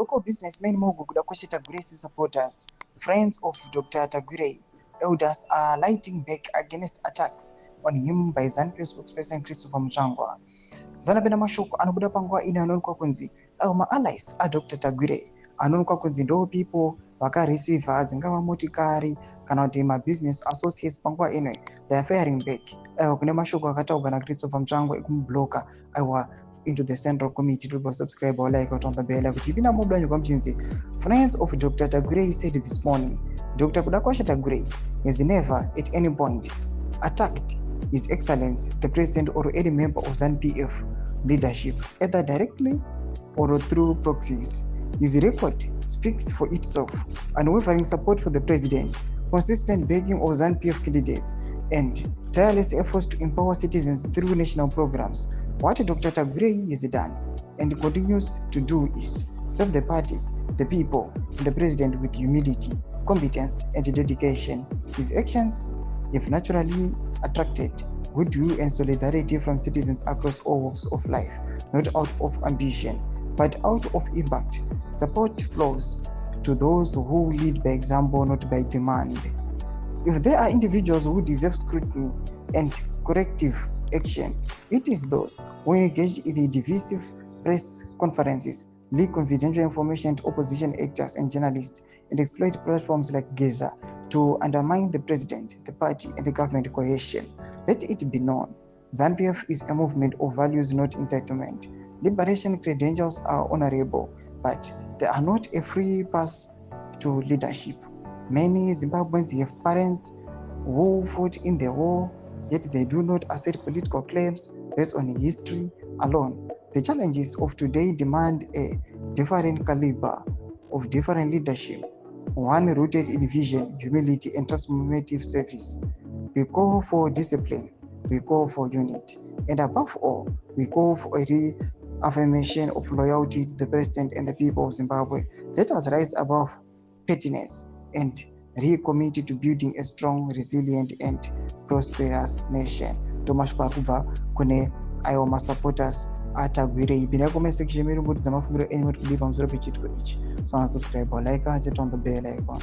local businessmen Moguguda Kweshe Tagwirei supporters, friends of Dr. Tagwirei, elders are lighting back against attacks on him by ZANU-PF spokesperson Kuna Mutsvangwa. Zanabena mashoko anobuda panguva ino anoonekwa kunzi allies Dr. Tagwirei anoonekwa kunzi ndo people vakareceiva dzingava motikari kana kuti business associates panguva ino they are firing back. Kune mashoko akataurwa naChristopher Mutsvangwa ekumubloka into the central committee to subscribe or like out on the bell. Friends of Dr. Tagwirei said this morning, Dr. Kweshe Tagwirei has never at any point attacked His Excellency the President or any member of ZANU-PF leadership, either directly or through proxies. His record speaks for itself: unwavering support for the President, consistent backing of ZANU-PF candidates, and tireless efforts to empower citizens through national programs. What Dr. Tagwirei has done and continues to do is serve the party, the people, and the President with humility, competence, and dedication. His actions have naturally attracted goodwill and solidarity from citizens across all walks of life, not out of ambition, but out of impact. Support flows to those who lead by example, not by demand. If there are individuals who deserve scrutiny and corrective action, it is those who engage in the divisive press conferences, leak confidential information to opposition actors and journalists, and exploit platforms like Gaza to undermine the President, the party, and the government cohesion. Let it be known, ZANU-PF is a movement of values, not entitlement. Liberation credentials are honorable, but they are not a free pass to leadership. Many Zimbabweans have parents who fought in the war, yet they do not assert political claims based on history alone. The challenges of today demand a different caliber of different leadership, one rooted in vision, humility, and transformative service. We call for discipline, we call for unity, and above all, we call for a reaffirmation of loyalty to the President and the people of Zimbabwe. Let us rise above pettiness and recommit to building a strong, resilient, and prosperous nation. Tomash Bakuba, Kune, Ioma supporters, Tagwirei. Bina comment section, Miri Mutu Zamafunguro, any more to leave on 0 page to each. So, subscribe or like, hit on the bell icon.